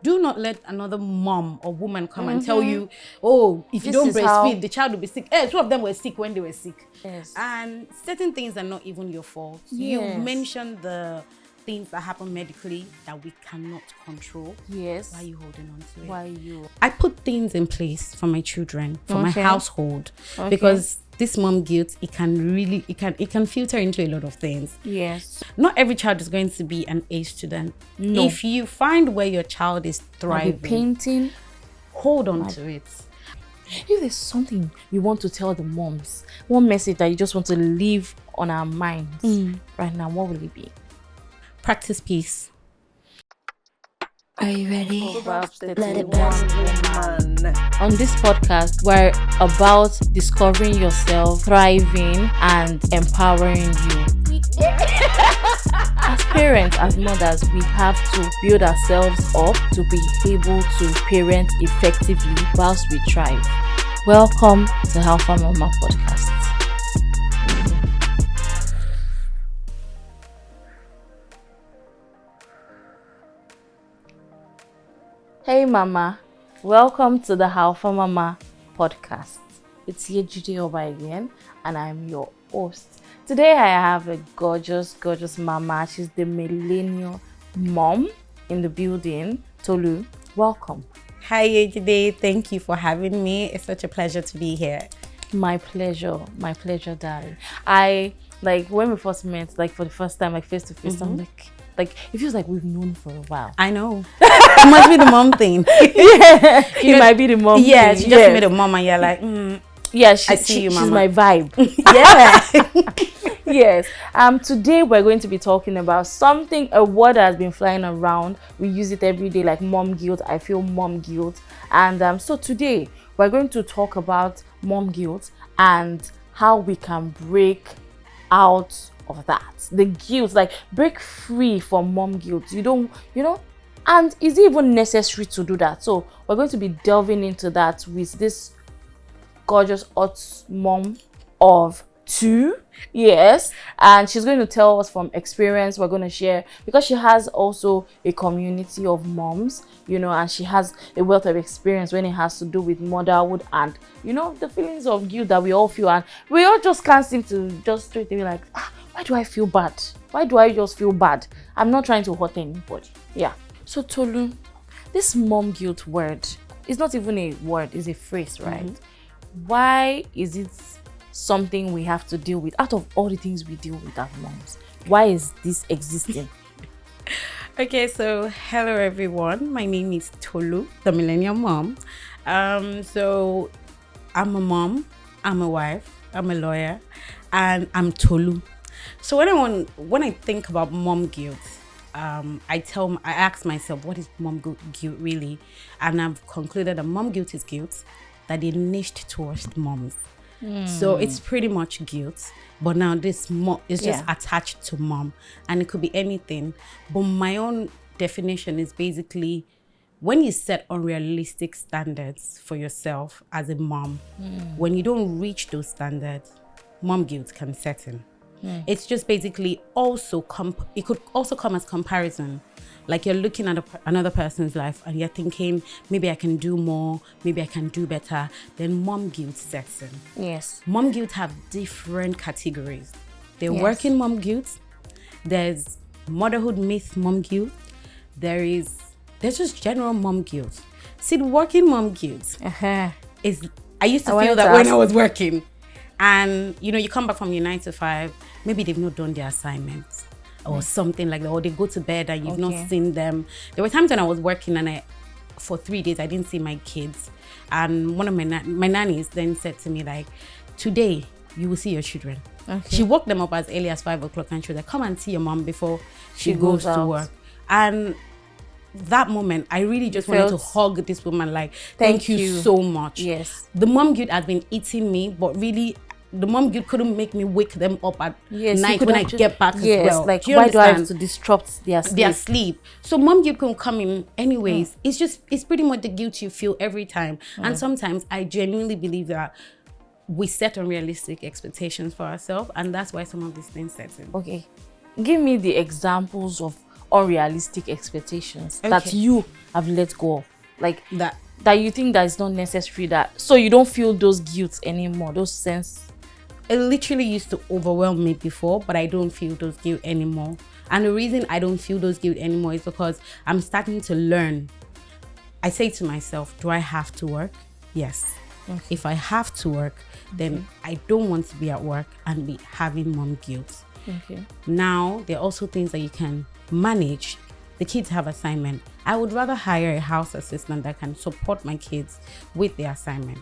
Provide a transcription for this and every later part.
Do not let another mom or woman come and tell you, oh, if you don't breastfeed, the child will be sick. Two of them were sick when they were sick. Yes. And certain things are not even your fault. You mentioned the things that happen medically that we cannot control. Yes. Why are you holding on to it? Why you? I put things in place for my children, for my household, because this mom guilt, it can filter into a lot of things. Yes. Not every child is going to be an A student. No. If you find where your child is thriving, painting, hold on to it. If there's something you want to tell the moms, one message that you just want to leave on our minds right now, what will it be? Practice peace. Are you ready? Let it burn. On this podcast, we're about discovering yourself, thriving, and empowering you. As parents, as mothers, we have to build ourselves up to be able to parent effectively whilst we thrive. Welcome to Alpha Mama Podcast. Hey Mama, welcome to the Alpha Mama Podcast. It's Yejide Oba again, and I'm your host. Today I have a gorgeous mama. She's the millennial mom in the building. Tolu, welcome. Hi Yejide, thank you for having me. It's such a pleasure to be here. My pleasure, darling. I when we first met, for the first time, face to face, I'm like it feels like we've known for a while. I know. It must be the mom thing. It might be the mom thing. Yeah, she just made a mom and you're like, yeah, I see you, mama. She's my vibe. Yeah. Yes. Today we're going to be talking about a word that has been flying around. We use it every day, like mom guilt. I feel mom guilt. And so today we're going to talk about mom guilt and how we can break out of that. The guilt, break free from mom guilt. And is it even necessary to do that? So we're going to be delving into that with this gorgeous hot mom of 2. Yes, and she's going to tell us from experience. We're going to share, because she has also a community of moms, and she has a wealth of experience when it has to do with motherhood and the feelings of guilt that we all feel, and we all just can't seem to just straight away why do I feel bad? Why do I just feel bad? I'm not trying to hurt anybody. Yeah. So Tolu, this mom guilt word is not even a word, it's a phrase, right? Why is it something we have to deal with out of all the things we deal with as moms? Why is this existing? Okay, so hello everyone. My name is Tolu, the millennial mom. So I'm a mom, I'm a wife, I'm a lawyer, and I'm Tolu. So when I think about mom guilt, I ask myself, what is mom guilt really? And I've concluded that mom guilt is guilt that they niched towards moms. So it's pretty much guilt, but now this is just attached to mom, and it could be anything. But my own definition is basically when you set unrealistic standards for yourself as a mom, when you don't reach those standards, mom guilt can set in. It's just basically it could also come as comparison. Like you're looking at another person's life and you're thinking, maybe I can do more, maybe I can do better. Then mom guilt sets in. Yes. Mom guilt have different categories. There's working mom guilt. There's motherhood myth mom guilt. There's just general mom guilt. See, the working mom guilt is, I used to feel that when I was working. And, you come back from your 9 to 5, maybe they've not done their assignments or something like that, or they go to bed and you've not seen them. There were times when I was working and for 3 days, I didn't see my kids. And one of my nannies then said to me, today, you will see your children. She woke them up as early as 5 o'clock and she was like, come and see your mom before she goes to work. And that moment, I really just wanted to hug this woman, thank you so much. Yes. The mom guilt has been eating me, but really, the mom guilt couldn't make me wake them up at night when I get back as well. Why do I have to disrupt their sleep? So mom guilt can come in anyways. It's pretty much the guilt you feel every time. And sometimes I genuinely believe that we set unrealistic expectations for ourselves, and that's why some of these things set in. Okay. Give me the examples of unrealistic expectations that you have let go of, like that you think that is not necessary, that so you don't feel those guilt anymore, those sense. It literally used to overwhelm me before, but I don't feel those guilt anymore. And the reason I don't feel those guilt anymore is because I'm starting to learn. I say to myself, do I have to work? Yes. Okay. If I have to work, then I don't want to be at work and be having mom guilt. Okay. Now, there are also things that you can manage. The kids have assignment. I would rather hire a house assistant that can support my kids with their assignment.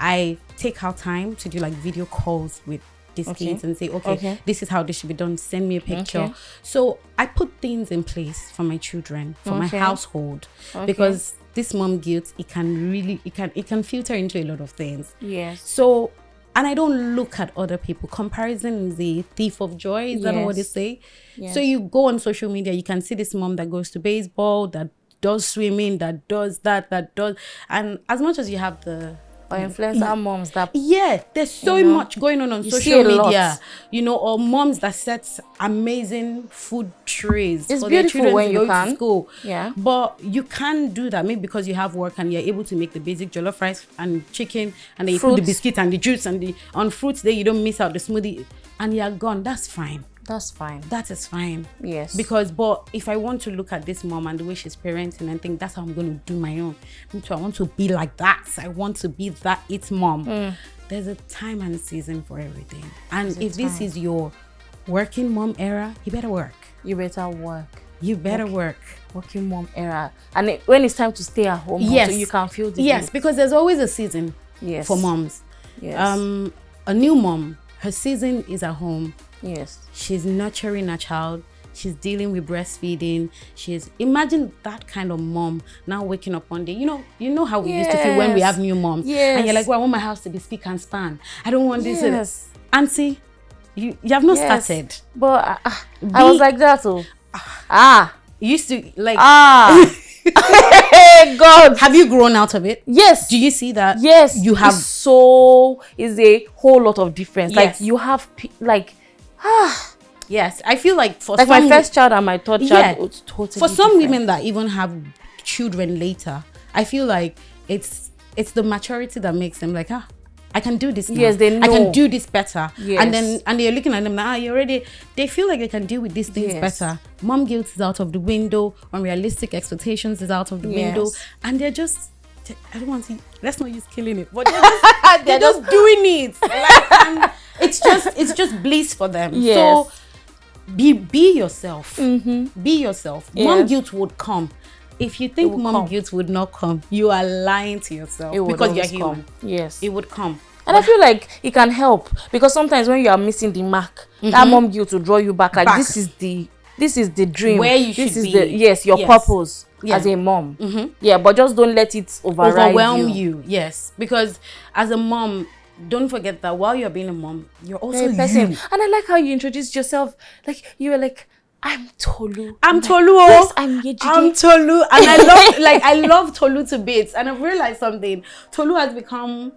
I take out time to do like video calls with these kids and say, okay, this is how this should be done. Send me a picture. Okay. So I put things in place for my children, for my household, because this mom guilt, it can filter into a lot of things. Yes. So, and I don't look at other people. Comparison is the thief of joy. Is that what they say? Yes. So you go on social media, you can see this mom that goes to baseball, that does swimming, that does that does, and as much as you have the or influencer moms that there's so much going on social media, or moms that set amazing food trays it's for beautiful their children when to you go can to school. But you can't do that maybe because you have work and you're able to make the basic jollof rice and chicken, and then you put the biscuit and the juice and on fruits there, you don't miss out the smoothie and you're gone. That's fine. That is fine. Yes. But if I want to look at this mom and the way she's parenting and think that's how I'm going to do my own, I want to be like that. I want to be that it's mom. There's a time and season for everything. And if this is your working mom era, you better work. You better work. Working mom era. And when it's time to stay at home, so you can feel the Yes, because there's always a season for moms. Yes. A new mom, her season is at home. Yes. She's nurturing a child. She's dealing with breastfeeding. Imagine that kind of mom now waking up one day. You know how we used to feel when we have new moms. Yes. And you're like, well, I want my house to be spick and span. I don't want this. Yes. Auntie, you have not started. But I was like that too. You used to like. God. Have you grown out of it? Yes. Do you see that? Yes. You have. Is a whole lot of difference. Yes. Like you have Yes, I feel like for my first child and my third child, it's totally for some different. women that even have children later, I feel like it's the maturity that makes them like, I can do this now. Yes, they know. I can do this better. Yes. And they're looking at them now, they feel like they can deal with these things better. Mom guilt is out of the window, unrealistic expectations is out of the window, and they're just, I don't want to, let's not use killing it, but they're just doing it. And it's just bliss for them. Yes. So be yourself. Be yourself. Yes. Mom guilt would come. If you think mom guilt would not come, you are lying to yourself because you're human. Yes. It would come. And I feel like it can help because sometimes when you are missing the mark, that mom guilt will draw you back. Like this is the dream. Where you should be. Your purpose as a mom. Yeah, but just don't let it overwhelm you. Yes. Because as a mom, don't forget that while you're being a mom, you're also a person. And I like how you introduced yourself. Like you were like, I'm Tolu. I'm Tolu. Yes, I'm Yejide. I'm Tolu. And I love Tolu to bits. And I've realized something. Tolu has become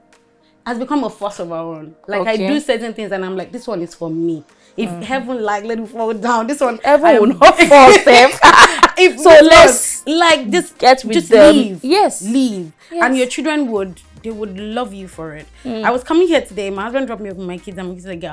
a force of our own. Like I do certain things and I'm like, this one is for me. If heaven let it fall down, this one heaven will not fall safe. So let's like just get with just them. leave. Yes. Leave. Yes. And your children would love you for it. I was coming here today, my husband dropped me off with my kids and my kids like,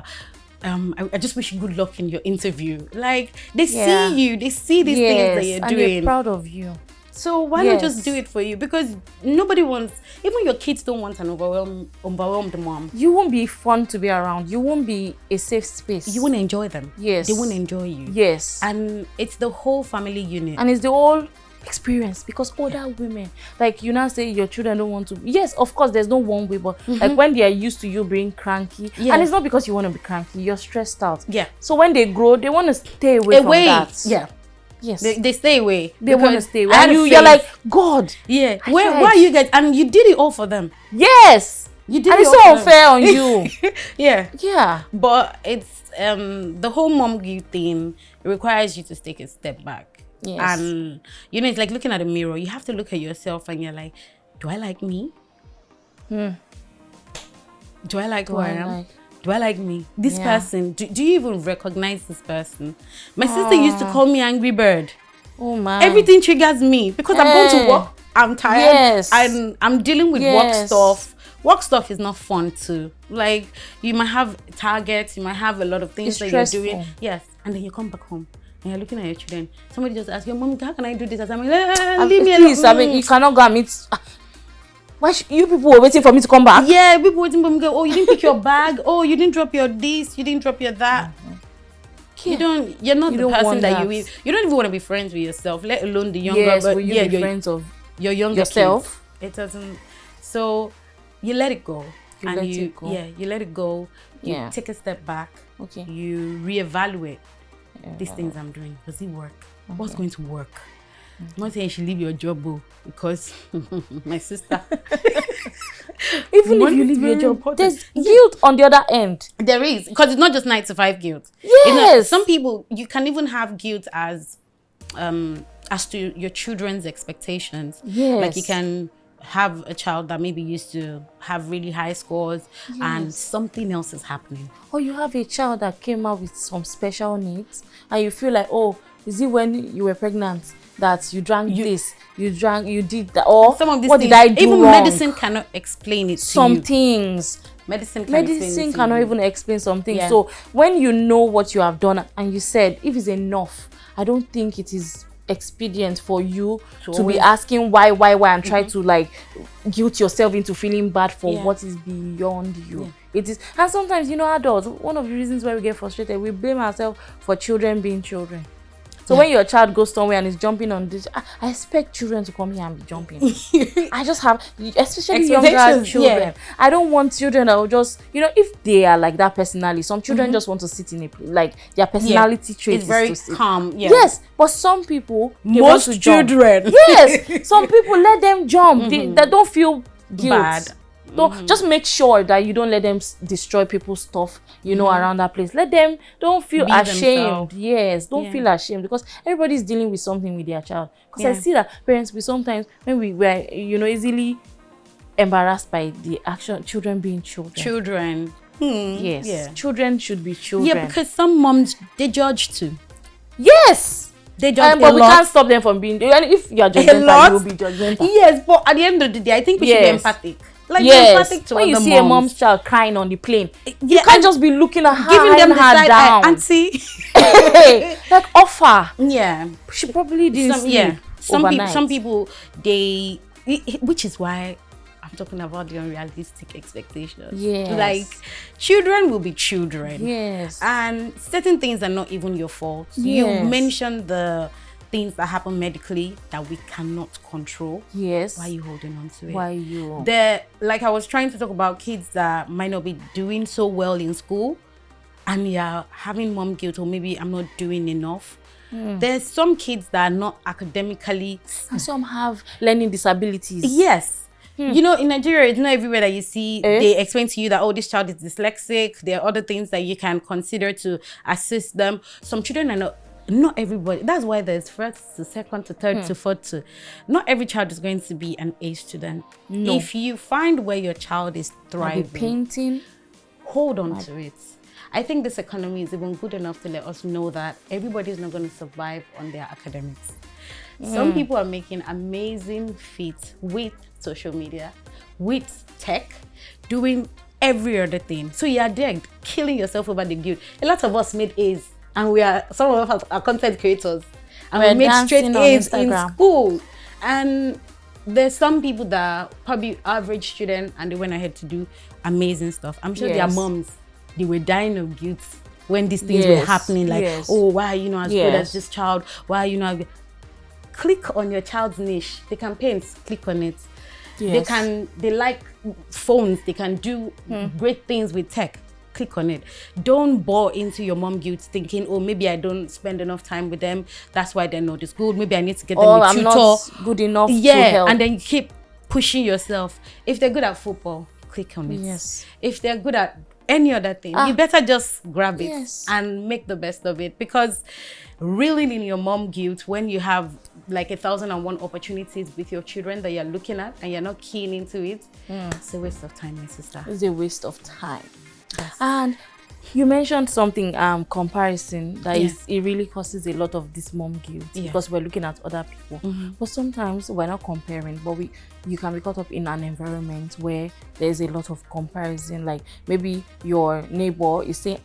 I just wish you good luck in your interview. Like they see you, they see these things that you're doing. And they're proud of you. So why not just do it for you? Because nobody wants, even your kids don't want an overwhelmed mom. You won't be fun to be around. You won't be a safe space. You won't enjoy them. Yes. They won't enjoy you. Yes. And it's the whole family unit. And it's the whole experience because older women, like you now say your children don't want to. Yes, of course, there's no one way, but like when they are used to you being cranky, and it's not because you want to be cranky, you're stressed out. Yeah. So when they grow, they want to stay away from that. Yeah. Yes. They stay away. They want to stay away. And you're like, God. Yeah. Why you guys? And you did it all for them. Yes. You did and it it's so unfair on you. Yeah. Yeah. But it's the whole mom guilt thing requires you to take a step back. Yes. And it's like looking at a mirror. You have to look at yourself and you're like, do I like me? Do I like who I am? Do I like me? This person, do you even recognize this person? My sister used to call me Angry Bird. Oh my. Everything triggers me because I'm going to work. I'm tired. Yes. I'm dealing with work stuff. Work stuff is not fun too. Like, you might have targets, you might have a lot of things that you're doing. Yes. And then you come back home and you're looking at your children. Somebody just asks you, Mom, how can I do this? I'm like, leave me alone. I mean, you cannot go and meet. Why you people were waiting for me to come back? Yeah, people waiting for me to go, oh, you didn't pick your bag. Oh, you didn't drop your this. You didn't drop your that. You're not the person that you don't even want to be friends with yourself, let alone the younger. Yes, but you be friends of your younger yourself. Kids. It doesn't. So you let it go. You let it go. Yeah, you let it go. You take a step back. Okay. You reevaluate these things I'm doing. Does it work? Okay. What's going to work? I'm not saying you should leave your job, because my sister. Even if you leave your job, there's guilt on the other end. There is, because it's not just 9 to 5 guilt. Yes. Some people, you can even have guilt as to your children's expectations. Yes. Like, you can have a child that maybe used to have really high scores and something else is happening. Or you have a child that came out with some special needs and you feel like, oh, is it when you were pregnant that you drank this, you did that, or some of these what things, did I do even wrong? Medicine cannot explain it to some you. Things. Medicine cannot even explain something. Yeah. So when you know what you have done and you said, if it's enough, I don't think it is expedient for you to be asking why and try to like guilt yourself into feeling bad for what is beyond you. It is. And sometimes, adults, one of the reasons why we get frustrated, we blame ourselves for children being children. So when your child goes somewhere and is jumping on this, I expect children to come here and be jumping. I just have, especially younger children. Yeah. I don't want children that will just, if they are like that personality, some children just want to sit in like their personality trait is very to sit. calm. Yeah. Yes, but some people, most children. Yes, some people let them jump. They don't feel guilt. Bad. So just make sure that you don't let them destroy people's stuff, around that place. Let them, don't feel ashamed. Themselves. Yes, don't feel ashamed, because everybody's dealing with something with their child. Because I see that parents, we sometimes, when we were, easily embarrassed by the action, children being children. Yes. Yeah. Children should be children. Yeah, because some moms, they judge too. Yes. They judge but we can't stop them from being, and if you are judgmental, you will be judgmental. Yes, but at the end of the day, I think we should be empathic. Like, when you see a mom's child crying on the plane, you can't just be looking at her, giving them the her side down. Auntie, like offer. Yeah, she probably didn't sleep overnight. Some people, which is why I'm talking about the unrealistic expectations. Yes, like children will be children. Yes, and certain things are not even your fault. Yes. You mentioned the things that happen medically that we cannot control. Yes. Why are you holding on to it? Why you? Like I was trying to talk about kids that might not be doing so well in school and you're having mom guilt, or maybe I'm not doing enough. There's some kids that are not academically, and some have learning disabilities. Yes. In Nigeria, it's not everywhere that you see they explain to you that, oh, this child is dyslexic. There are other things that you can consider to assist them. Some children are not everybody. That's why there's first to second to third to fourth to. Not every child is going to be an A student. No. If you find where your child is thriving, painting, hold on to it. I think this economy is even good enough to let us know that everybody is not going to survive on their academics. Some people are making amazing feats with social media, with tech, doing every other thing. So you're there killing yourself over the guilt. A lot of us made A's. And some of us are content creators, and we made straight A's in school. And there's some people that are probably average student and they went ahead to do amazing stuff. I'm sure their moms, they were dying of guilt when these things were happening. Like, oh, why are you not as good as this child? Why are you not? Click on your child's niche. They can paint. Click on it. Yes. They like phones. They can do great things with tech. Click on it. Don't bore into your mom guilt thinking, oh, maybe I don't spend enough time with them. That's why they're not as good. Maybe I need to get them a tutor. I'm not good enough to help. And then you keep pushing yourself. If they're good at football, click on it. Yes. If they're good at any other thing, you better just grab it and make the best of it. Because reeling in your mom guilt when you have like 1,001 opportunities with your children that you're looking at and you're not keen into it, it's a waste of time, my sister. It's a waste of time. Yes. And You mentioned something, comparison, that Yeah. it really causes a lot of this mom guilt because we're looking at other people. But sometimes we're not comparing, but you can be caught up in an environment where there's a lot of comparison. Like maybe your neighbor is saying,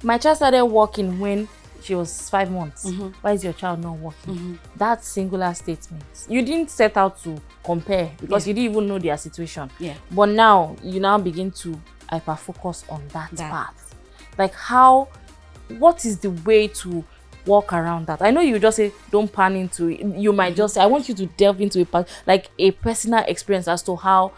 my child started walking when she was 5 months. Why is your child not walking? That singular statement. You didn't set out to compare because you didn't even know their situation. Yeah. But now you now begin to hyper focus on that part. Like what is the way to walk around that? I know you just say don't pan into it. You might just say I want you to delve into a personal experience as to how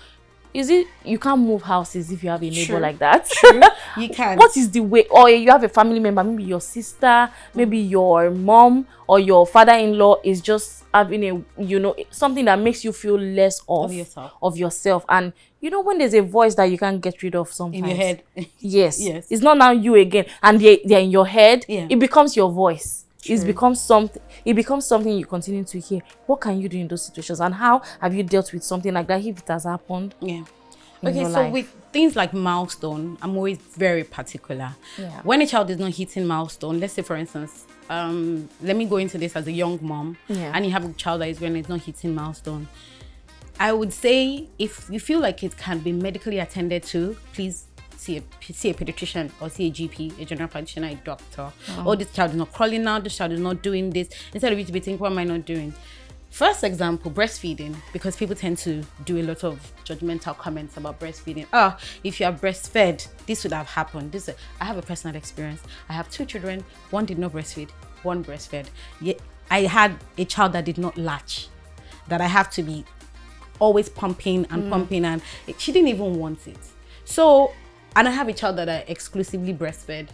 is it you can't move houses if you have a neighbor like that. True. You can. What is the way, or you have a family member, maybe your sister, maybe your mom or your father-in-law is just having something that makes you feel less of yourself. And when there's a voice that you can't get rid of sometimes In your head. yes it's not now you again, and they're in your head. It becomes your voice. True. It becomes something you continue to hear. What can you do in those situations, and how have you dealt with something like that if it has happened? Okay, so with things like milestone, I'm always very particular. When a child is not hitting milestone, let's say for instance, let me go into this as a young mom, and you have a child that is when it's not hitting milestone. I would say if you feel like it can be medically attended to, please see a pediatrician or see a GP, a general practitioner, a doctor. Oh, this child is not crawling now, this child is not doing this. Instead of you to be thinking, what am I not doing? First example, breastfeeding, because people tend to do a lot of judgmental comments about breastfeeding. If you are breastfed, this would have happened. I have a personal experience. I have 2 children. One did not breastfeed, one breastfed. I had a child that did not latch, that I have to be always pumping, and she didn't even want it. So, and I have a child that I exclusively breastfed.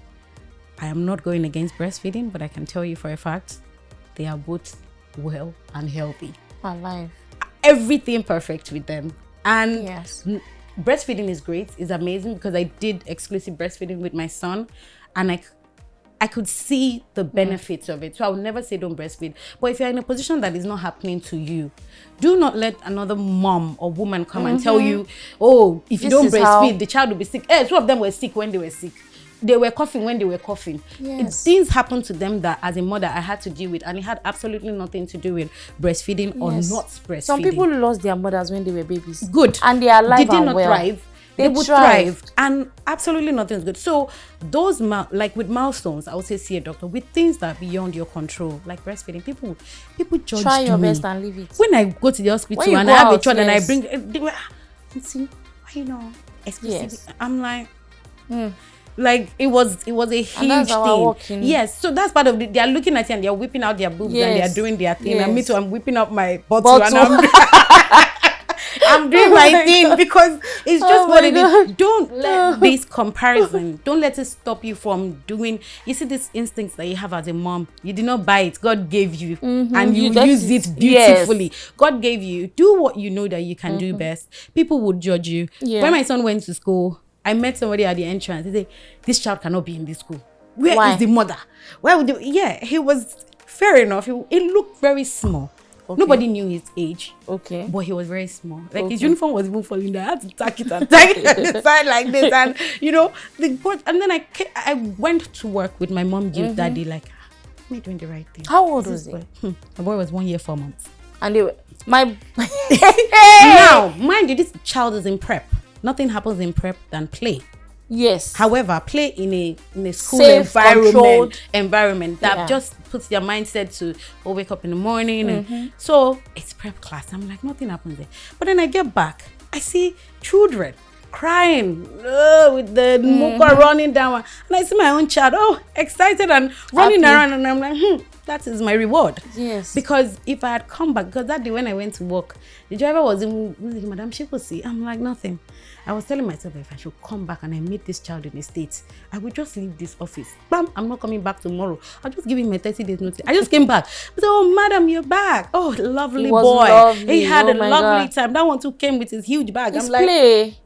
I am not going against breastfeeding, but I can tell you for a fact, they are both well and healthy. Alive. Everything perfect with them. And breastfeeding is great. It's amazing because I did exclusive breastfeeding with my son, and I could see the benefits of it. So I would never say don't breastfeed. But if you're in a position that is not happening to you, do not let another mom or woman come and tell you, if you don't breastfeed, the child will be sick. 2 of them were sick when they were sick. They were coughing when they were coughing. Things happened to them that as a mother I had to deal with, and it had absolutely nothing to do with breastfeeding or not breastfeeding. Some people lost their mothers when they were babies. Good. And they are alive. Did they not thrive? They would thrive. And absolutely nothing is good. So those like with milestones, I would say see a doctor. With things that are beyond your control, like breastfeeding, people judge. Try your me. best and leave it. When I go to the hospital and I have a child and I bring, they were, exclusively. I'm like, like it was a huge thing. Yes, so that's part of it. They are looking at you and they are whipping out their boobs and they are doing their thing. And me too, I'm whipping up my bottle. And I'm doing my thing because it's just what it is. Don't let this comparison, don't let it stop you from doing. You see these instincts that you have as a mom. You did not buy it. God gave you, and you use it beautifully. God gave you. Do what you know that you can do best. People would judge you. When my son went to school, I met somebody at the entrance. He said, "This child cannot be in this school. Where is the mother? Why would you?" He was fair enough. He looked very small. Nobody knew his age. But he was very small. Like his uniform was even falling down. I had to tack it on the side like this. And and then I went to work with my mom that day, like, am I doing the right thing? How old was he? My boy was 1 year, 4 months. And they were now, mind you, this child is in prep. Nothing happens in prep than play. Yes. However, play in a school safe, environment that just puts your mindset to wake up in the morning. And so it's prep class. I'm like, nothing happens there. But then I get back, I see children crying with the muka running down, and I see my own child excited and running around, and I'm like, that is my reward. Yes. Because if I had come back, because that day when I went to work, the driver was like, Madam Shikosi. I'm like, nothing. I was telling myself that if I should come back and I meet this child in the States, I would just leave this office. Bam, I'm not coming back tomorrow. I'll just give him my 30 days notice. I just came back. But madam, you're back. Oh, lovely boy. Lovely. He had a lovely time. That one too came with his huge bag. It's play.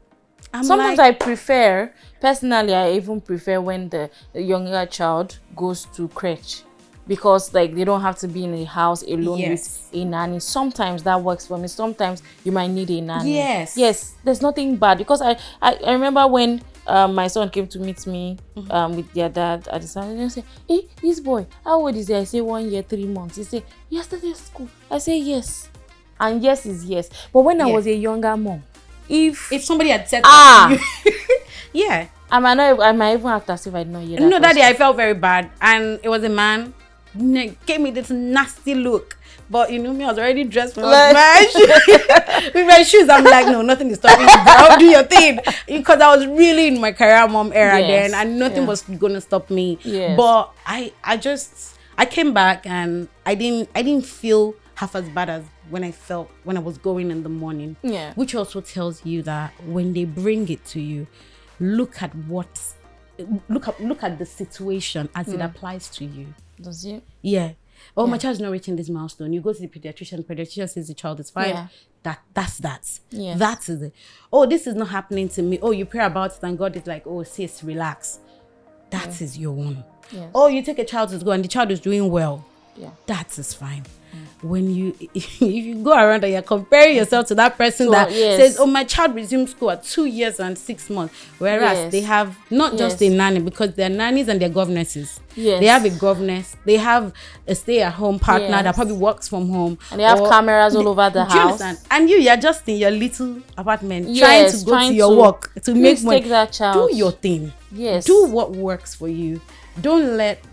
Sometimes I prefer, personally, I even prefer when the younger child goes to crèche. Because like they don't have to be in a house alone with a nanny. Sometimes that works for me. Sometimes you might need a nanny. Yes. There's nothing bad, because I remember when my son came to meet me with their dad at the time, and say, hey, this boy, how old is he? I say 1 year 3 months. He say, yesterday school. I say yes, and yes is yes. But when I was a younger mom, if somebody had said that to you, yeah, I might even act as if I did not hear that. No, that day I felt very bad, and it was a man gave me this nasty look. But you know me, I was already dressed with my shoes. I'm like, no, nothing is stopping you, girl. Do your thing, because I was really in my career mom era then, and nothing was gonna stop me. But I came back, and I didn't feel half as bad as when I felt when I was going in the morning. Yeah, which also tells you that when they bring it to you, look at the situation as it applies to you. Does it? Yeah. Oh, my child's not reaching this milestone. You go to the pediatrician says the child is fine. Yeah. That's that. Yes. That is it. Oh, this is not happening to me. Oh, you pray about it and God is like, oh, sis, relax. That is your own. Yes. Oh, you take a child to school and the child is doing well. Yeah. That is fine. When if you go around and you're comparing yourself to that person that says, oh, my child resumed school at 2 years and 6 months, whereas they have not just a nanny, because they're nannies and they're governesses. They have a governess, they have a stay-at-home partner that probably works from home, and they have cameras all over the house. And you're just in your little apartment trying to go to your work to make money. Take that child. Do your thing. Yes. Do what works for you. Don't let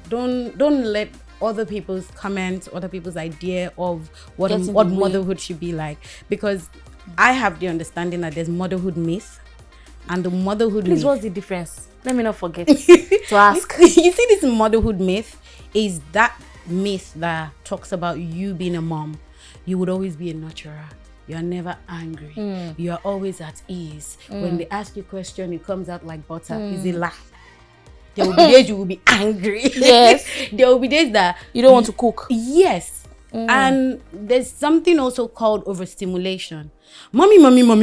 other people's comments, other people's idea of what motherhood should be like, because I have the understanding that there's motherhood myth and the motherhood myth. What's the difference? Let me not forget to ask. You see, this motherhood myth is that myth that talks about you being a mom. You would always be a nurturer. You're never angry. You're always at ease. When they ask you a question, it comes out like butter. It's a lie. There will be days you will be angry. Yes. There will be days that you don't want to cook. Yes. And there's something also called overstimulation. Mommy. And you're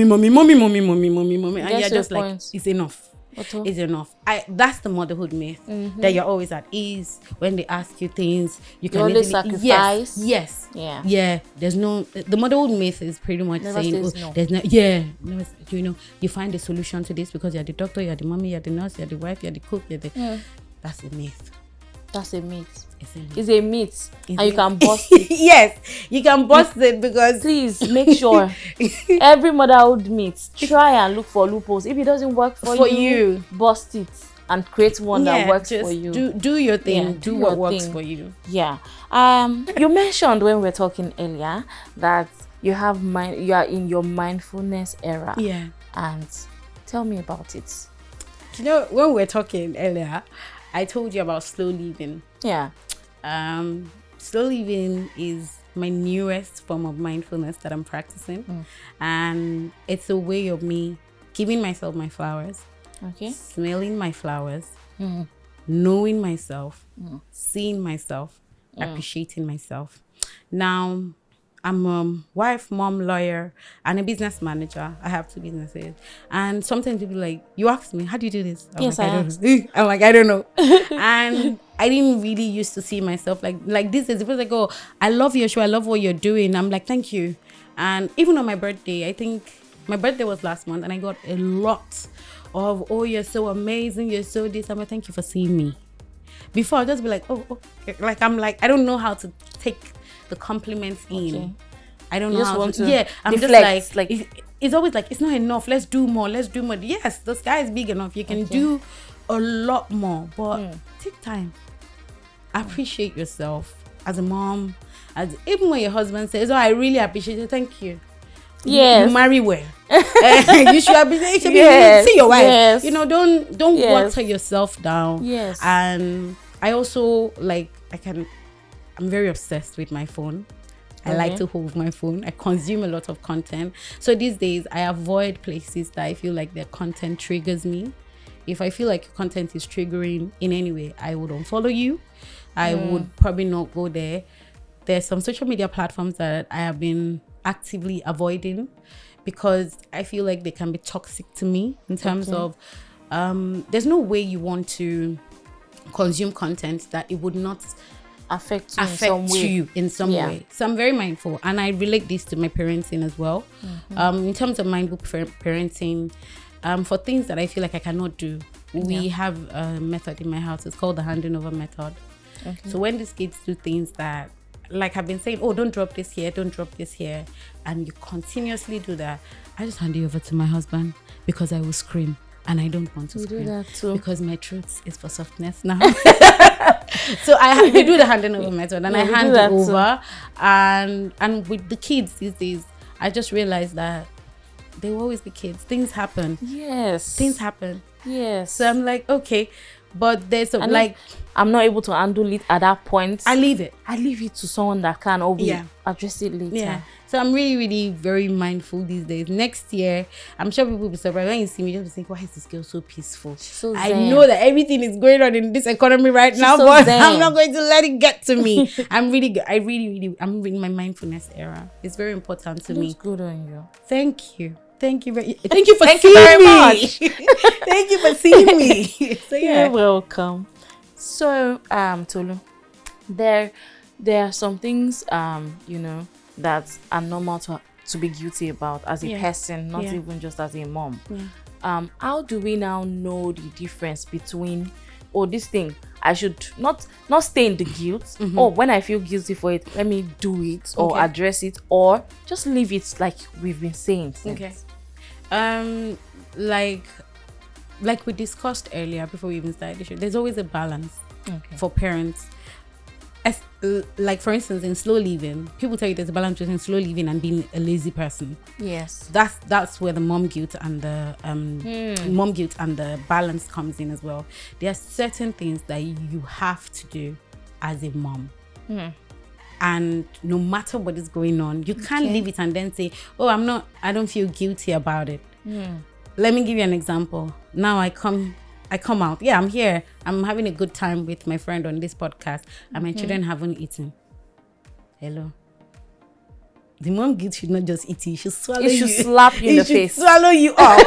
just like, it's enough. It's enough. That's the motherhood myth. That you're always at ease. When they ask you things, you can always sacrifice. Yes. Yeah. There's no. The motherhood myth is pretty much saying, no. there's no. Yeah. No, you find a solution to this because you're the doctor, you're the mommy, you're the nurse, you're the wife, you're the cook, you're the. That's a myth. That's a myth. It's a myth. And you can bust it. Yes, you can bust it, because please make sure every motherhood myth, try and look for loopholes. If it doesn't work for you, bust it and create one that works for you. Do your thing. Do what works for you. Yeah. You mentioned when we were talking earlier that you are in your mindfulness era. Yeah. And tell me about it. You know, when we were talking earlier, I told you about slow living. Yeah. Slow living is my newest form of mindfulness that I'm practicing. And it's a way of me giving myself my flowers. Okay. Smelling my flowers. Knowing myself. Seeing myself. Appreciating myself. Now, I'm a wife, mom, lawyer, and a business manager. I have 2 businesses. And sometimes people like, you ask me, how do you do this? I'm like, I don't know. And I didn't really used to see myself like this. It was like, oh, I love your show. I love what you're doing. I'm like, thank you. And even on my birthday, I think my birthday was last month, and I got a lot of, oh, you're so amazing. You're so this. I'm like, thank you for seeing me. Before, I'll just be like, oh, okay. Like, I'm like, I don't know how to take the compliments in. Okay. I don't you know just how want to. Yeah, I'm deflect, just like it's always like, it's not enough. Let's do more. Yes, the sky is big enough. You can do a lot more, but take time. Appreciate yourself as a mom. Even when your husband says, "Oh, I really appreciate it. Thank you." Yes. You marry well. You should appreciate. See your wife. Yes. You know, don't water yourself down. Yes. And I also I'm very obsessed with my phone. I like to hold my phone. I consume a lot of content. So these days, I avoid places that I feel like their content triggers me. If I feel like your content is triggering in any way, I would unfollow you. I would probably not go there. There's some social media platforms that I have been actively avoiding because I feel like they can be toxic to me in terms of there's no way you want to consume content that it would not affect you in some way. So I'm very mindful, and I relate this to my parenting as well. In terms of mindful parenting, for things that I feel like I cannot do, we have a method in my house. It's called the handing over method. Okay. So when these kids do things that, like I've been saying, oh, don't drop this here, don't drop this here, and you continuously do that, I just hand it over to my husband because I will scream. And I don't want to scream do that too. because my truth is for softness now. So we do the handing over method, and I hand it over. And with the kids these days, I just realized that they will always be kids. Things happen. Yes. Things happen. Yes. So I'm like, okay, but there's I'm not able to handle it at that point. I leave it. I leave it to someone that can, or we address it later. Yeah. So I'm really, really very mindful these days. Next year, I'm sure people will be surprised when you see me. Just think, why is this girl so peaceful? So I know that everything is going on in this economy right now, but I'm not going to let it get to me. I'm in my mindfulness era. It's very important to me. Good on you. Thank you. Thank you for seeing very me. Much. Thank you for seeing me. So You're welcome. So, Tolu, there are some things, that are normal to be guilty about as a person, not even just as a mom. How do we now know the difference between, this thing, I should not stay in the guilt, or when I feel guilty for it, let me do it or address it, or just leave it like we've been saying since. Okay. Like we discussed earlier before we even started the show, there's always a balance for parents. Like for instance, in slow living, people tell you there's a balance between slow living and being a lazy person. Yes, that's where the mom guilt and the balance comes in as well. There are certain things that you have to do as a mom, and no matter what is going on, you can't leave it and then say, oh, I don't feel guilty about it. Let me give you an example. Now I come out. Yeah, I'm here. I'm having a good time with my friend on this podcast, and my children haven't eaten. Hello. The mom guilt should not just eat you. It should swallow you. It should slap you in the face. Swallow you up.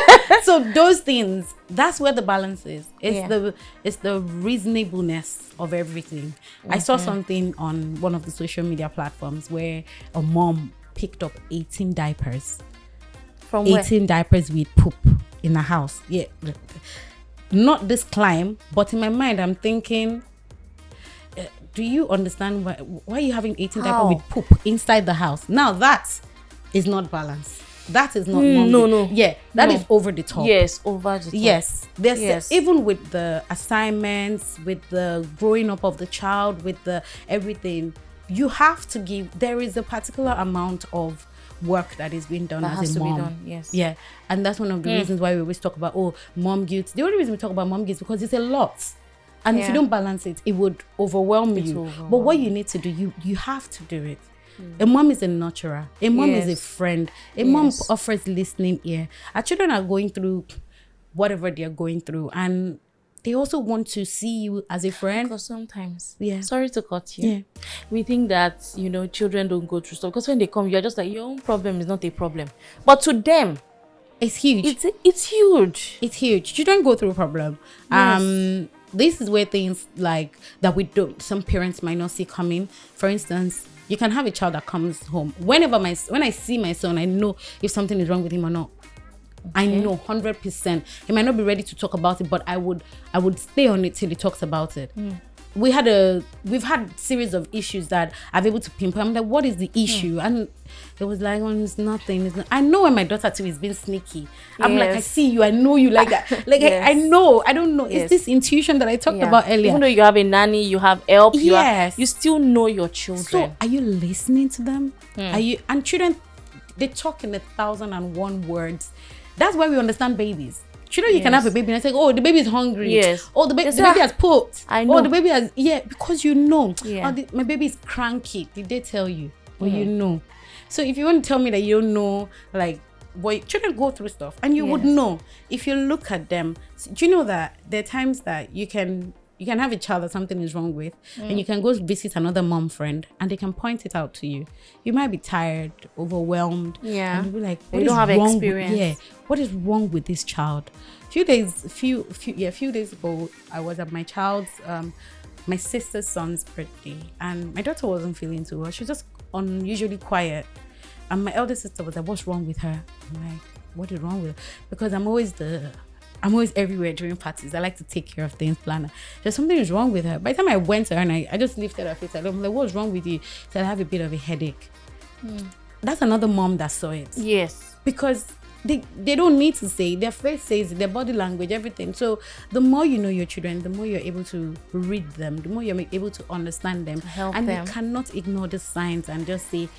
So those things, that's where the balance is. It's the reasonableness of everything. I saw something on one of the social media platforms where a mom picked up 18 diapers. From 18 diapers with poop in the house. Yeah. Not this climb, but in my mind, I'm thinking, do you understand why are you having 18 diapers with poop inside the house? Now that is not balanced. That is not no. Yeah, that is over the top. Yes, over the top. Yes, even with the assignments, with the growing up of the child, with the everything, you have to give. There is a particular amount of work that is being done as a mom. Be done, yes. Yeah, and that's one of the reasons why we always talk about mom guilt. The only reason we talk about mom guilt is because it's a lot, and if you don't balance it, it would overwhelm you. But what you need to do, you have to do it. A mom is a nurturer. A mom is a friend. A mom offers listening ear. Our children are going through whatever they are going through, and they also want to see you as a friend. Because sometimes, sorry to cut you, we think that, children don't go through stuff. Because when they come, you're just like, your own problem is not a problem. But to them, it's huge. It's huge. It's huge. Children go through a problem. Yes. This is where things like that some parents might not see coming. For instance, you can have a child that comes home. When I see my son, I know if something is wrong with him or not. I know 100%. He might not be ready to talk about it, but I would stay on it till he talks about it. We've had series of issues that I've able to pinpoint. I'm like, what is the issue? And it was like, it's nothing. I know when my daughter too is being sneaky. I'm like, I see you. I know you like that. Like I know. I don't know. It's this intuition that I talked about earlier. Even though you have a nanny, you have help. You still know your children. So are you listening to them? And children, they talk in 1,001 words. That's why we understand babies. Children, you can have a baby and I say, oh, the baby is hungry. Yes. Oh, the baby has pooped. I know. Oh, the baby has, because you know. Yeah. Oh, my baby is cranky. Did they tell you? Well, you know. So if you want to tell me that you don't know, like, children go through stuff and you would know if you look at them. Do you know that there are times that you can have a child that something is wrong with and you can go visit another mom friend and they can point it out to you. You might be tired, overwhelmed. Yeah. And you'll be like, you don't have experience. What is wrong with this child? A few days ago, I was at my sister's son's birthday and my daughter wasn't feeling too well. She was just unusually quiet. And my elder sister was like, what's wrong with her? I'm like, what is wrong with her? Because I'm always everywhere during parties. I like to take care of things, planner. There's something is wrong with her. By the time I went to her and I just lifted her face, I'm like, what's wrong with you? She said, I have a bit of a headache. That's another mom that saw it. Yes. Because they don't need to say it. Their face says it, their body language, everything. So the more you know your children, the more you're able to read them, the more you're able to understand them. Help and them. you cannot ignore the signs and just say,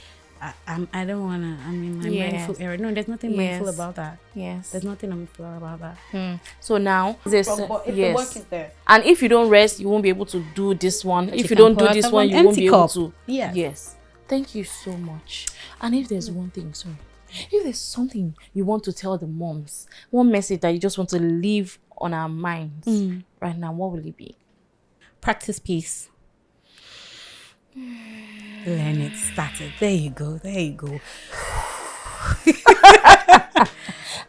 I don't want to, I'm in my mindful era. No, there's nothing mindful about that. Yes. There's nothing mindful about that. So now, this, But if the work is there. And if you don't rest, you won't be able to do this one. But If you you don't can do pour this out one, an you won't be empty able cup. to. Yes. Yes. Thank you so much. And if there's one thing, sorry. If there's something you want to tell the moms, one message that you just want to leave on our minds right now, what will it be? Practice peace. Learn it, start it. There you go.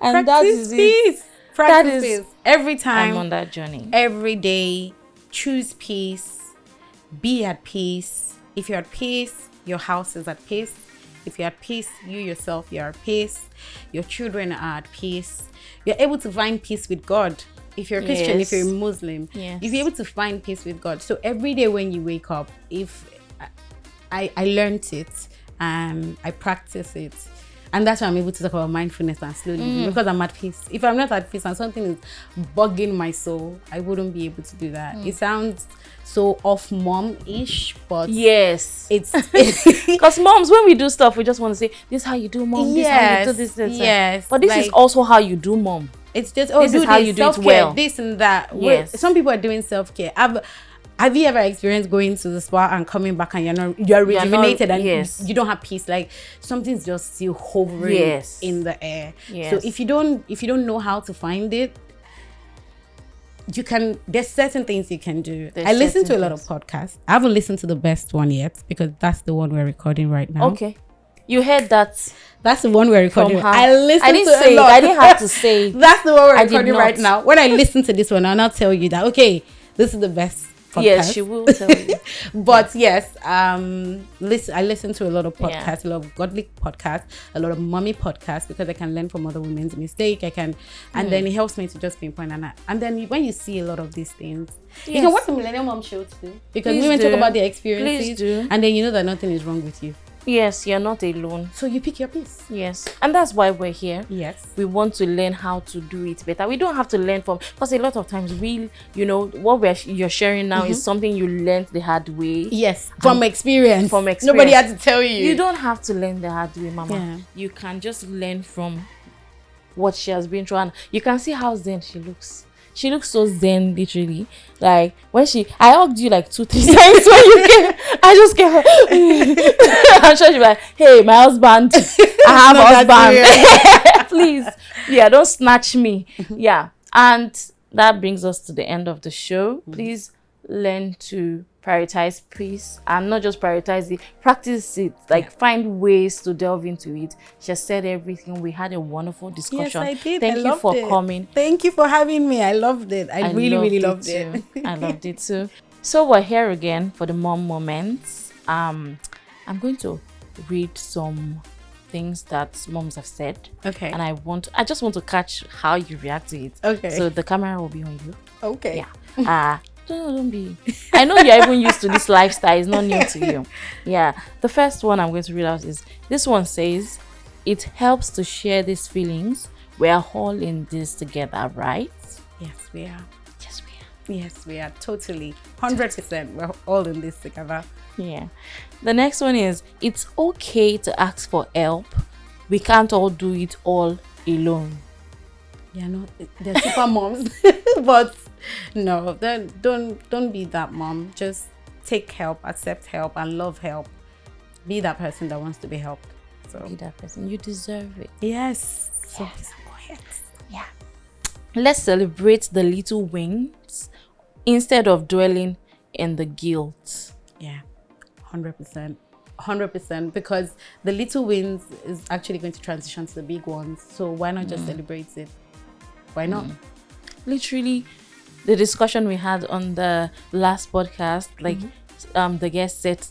And that is it. Peace. Practice That is- peace. Every time, I'm on that journey. every day, choose peace. Be at peace. If you're at peace, your house is at peace. If you're at peace, you yourself, you're at peace. Your children are at peace. You're able to find peace with God. If you're a Christian, if Yes. you're a Muslim, Yes. you'll be able to find peace with God. So every day when you wake up, if I learned it and I practice it, and that's why I'm able to talk about mindfulness and slow living, because I'm at peace. If I'm not at peace and something is bugging my soul, I wouldn't be able to do that. It sounds so off mom-ish, but Yes. it's Because moms, when we do stuff, we just want to say, this is how you do mom, this is how you do this. yes. But this is Like, also how you do mom. it's just this is how you do it self-care, well. this and that. Yes. Some people are doing self-care. Have you ever experienced going to the spa and coming back and you're rejuvenated and yes. you don't have peace? Like something's just still hovering Yes. in the air. Yes. So if you don't know how to find it, there's certain things you can do. There's I listen to a certain lot of podcasts. I haven't listened to the best one yet because that's the one we're recording right now. Okay. You heard that That's the one we're recording. from her. I listened I didn't to say a it. lot. I didn't have to say it. That's the one we're I did recording right not. now. When I listen to this one, I'll not tell you that, okay, this is the best podcast. Yes, she will tell you. But yes, I listen to a lot of podcasts, Yeah. a lot of godly podcasts, a lot of mommy podcasts because I can learn from other women's mistake. And then it helps me to just pinpoint and then when you see a lot of these things, you can Yes. watch the Millennial Mom Show too because Please women do. talk about their experiences, Please do. and then you know that nothing is wrong with you. Yes, you're not alone. So you pick your piece. Yes. And that's why we're here. Yes. We want to learn how to do it better. We don't have to learn from, because a lot of times what you're sharing now is something you learned the hard way. Yes. From experience. From experience. Nobody had to tell you. You don't have to learn the hard way, mama. Yeah. You can just learn from what she has been through, and you can see how zen she looks. She looks so zen, literally. Like when I hugged you like 2-3 times when you came. I just came. I'm sure she'll be like, "Hey, my husband, I have Not that husband. Please, yeah, don't snatch me." Yeah, and that brings us to the end of the show. Please learn to prioritize peace, and not just prioritize it, practice it. Like find ways to delve into it. She said everything. We had a wonderful discussion. Yes, I did. Thank I you loved for it. coming. Thank you for having me. I loved it. I really loved too. it. I loved it too. So we're here again for the mom moments. I'm going to read some things that moms have said. Okay. And I just want to catch how you react to it. Okay. So the camera will be on you. Okay. Yeah. Don't be. I know you're even used to this lifestyle. It's not new to you. Yeah. The first one I'm going to read out is this one says, "It helps to share these feelings. We are all in this together, right?" Yes, we are. Yes, we are. Yes, we are. Totally. 100%. We're all in this together. Yeah. The next one is, "It's okay to ask for help. We can't all do it all alone." Yeah, no, they're super moms. But no, don't be that mom. Just take help, accept help, and love help. Be that person that wants to be helped. So Be that person. You deserve it. yes. So Yes. please go ahead. Yeah. Let's celebrate the little wins instead of dwelling in the guilt. Yeah, 100%. 100%, because the little wins is actually going to transition to the big ones. So why not just celebrate it? Why not? Literally, the discussion we had on the last podcast, like the guest said,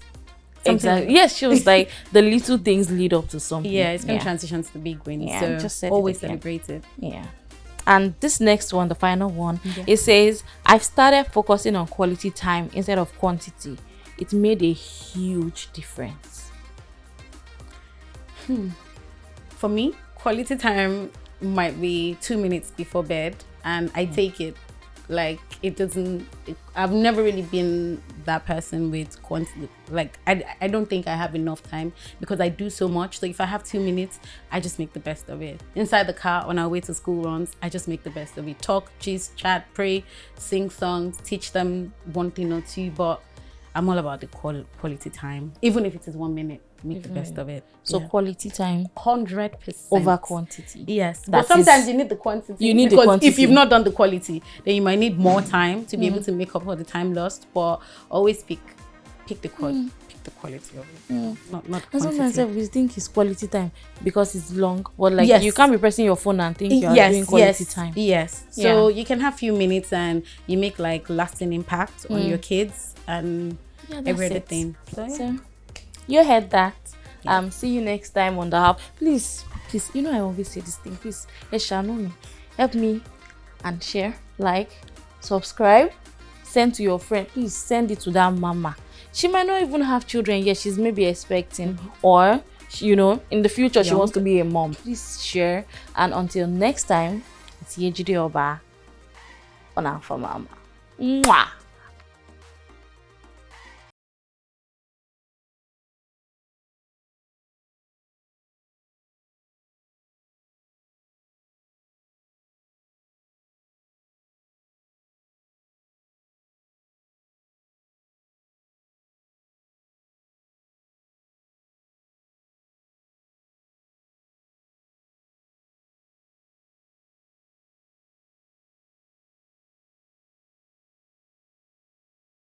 Exactly. Yes, she was like the little things lead up to something. Yeah, it's gonna transition to the big win. Yeah, So just said always it again. celebrate it. Yeah. And this next one, the final one, it says, I've started focusing on quality time instead of quantity. It made a huge difference. For me, quality time might be 2 minutes before bed, and I take it. Like, it doesn't, I've never really been that person with quantity. Like, I don't think I have enough time because I do so much. So if I have 2 minutes, I just make the best of it. Inside the car, on our way to school runs, I just make the best of it. Talk, gist, chat, pray, sing songs, teach them one thing or two. But I'm all about the quality time. Even if it is 1 minute, make the best of it. So quality time 100% over quantity. Yes, That but sometimes is- you need the quantity. You need the because quantity. if you've not done the quality, then you might need more time to be able to make up for the time lost. But always pick the quality. Pick the quality of it, not And quantity. sometimes we think it's quality time because it's long, but like Yes. you can't be pressing your phone and think you're doing quality time. Yes. So you can have few minutes and you make like lasting impact on your kids and Yeah, that's every other it. thing. So, yeah. So you heard that. See you next time on the hub. Please, you know I always say this thing. Please, me. Help me and share, like, subscribe, send to your friend. Please send it to that mama. She might not even have children yet. She's maybe expecting, or you know, in the future she wants to be a mom. Please share. And until next time, it's Yejide Oba on Mama. Mwah.